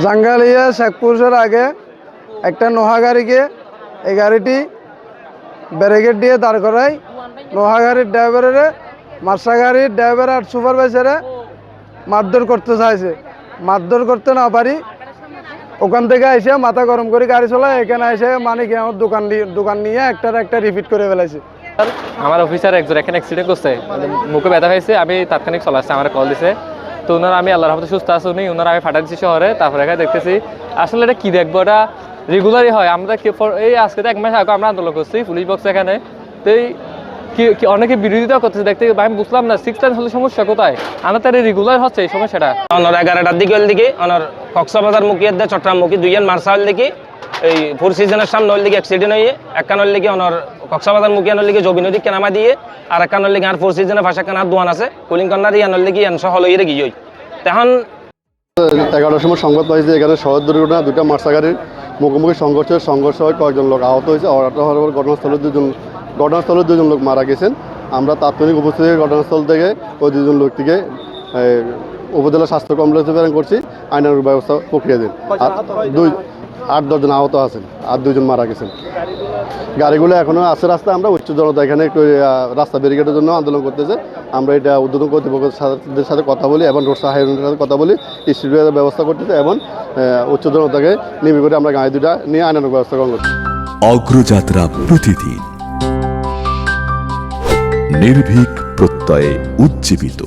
জাঙ্গালিয়া শেখপুরের আগে একটা নোহা গাড়িকে এই গাড়িটি ব্যারিকেড দিয়ে দাঁড় করায়। নোহা গাড়ির ড্রাইভারের মার্সা গাড়ির ড্রাইভার আর সুপারভাইজারে মারধর করতে চাইছে। মারধর করতে না পারি ওখান থেকে এসে মাথা গরম করে গাড়ি চলায়। এখানে এসে মানে কি আমার দোকান নিয়ে একটা রিপিট করে ফেলাইছে। আমার অফিসার একজন এখানে অ্যাক্সিডেন্ট করছে, মুখে ব্যথা হয়েছে। আমি তাৎক্ষণিক চলে আসছি, আমার কল দিছে। তো ওনারা আমি আল্লাহর রহমতে সুস্থ আছি, উনি ওনারা আমি ফাটা দিচ্ছি শহরে। তারপরে এখানে দেখতেছি আসলে এটা কী দেখবো, এটা রেগুলারই হয়। আমরা এই আজকে তো 1 মাস আগে আমরা আন্দোলন করছি পুলিশ বক্স এখানে। তো এই কি অনেকে বিরোধিতা করতেছে দেখতে, আমি বুঝলাম না 6 টাইম হলে সমস্যা কোথায়। আমার তার রেগুলার হচ্ছে এই সমস্যাটা। অনর 11টার দিকে অনর কক্সবাজার মুখী চট্টগ্রাম মুখী দুইজন মার্সা হল দিকে এই ফোর সিজনের সামনে হল দিকে অ্যাক্সিডেন্ট হয়ে একানোর লিগে অনর কক্সবাজার মুখী আনোর লিগে জবি নদী কেনামা দিয়ে আর একানোর লিগে আর ফোর সিজনের ভাষা কেনার দোয়ান আছে কুলিং কন্যার ইয়ানোর লিগে ইয়ান সহ লইয়ে গিয়ে তখন 11টার সময় সংবাদ পাইছে এখানে সড়ক দুর্ঘটনা, দুটা মার্সা গাড়ির মুখোমুখি সংঘর্ষ হয়, কয়েকজন লোক আহত হয়েছে। আহত হওয়ার পর ঘটনাস্থলে দুজন লোক মারা গেছেন। আমরা তাৎক্ষণিক উপস্থিত ঘটনাস্থল থেকে ওই দুজন লোকটিকে উপজেলা স্বাস্থ্য কমপ্লেক্সে প্রেরণ করছি, আইনানুগ ব্যবস্থা প্রক্রিয়া দিন। আর 8-10 জন আহত আছেন আর 2 জন মারা গেছেন। গাড়িগুলো এখনও আছে রাস্তায়। আমরা উচ্চ জনতা এখানে একটু রাস্তা ব্যারিকেডের জন্য আন্দোলন করতেছে। আমরা এটা উদ্বোধন কর্তৃপক্ষের সাথে কথা বলি এবং রোড হাইওয়ের সাথে কথা বলি, স্টুডিওর ব্যবস্থা করতেছে এবং উচ্চ জনতাকে নেমে করে আমরা গাড়ি দুটা নিয়ে আইনানুগ ব্যবস্থা গ্রহণ করছি। অগ্রযাত্রা প্রতিদিন নির্ভীক প্রত্যয়ে উজ্জীবিত।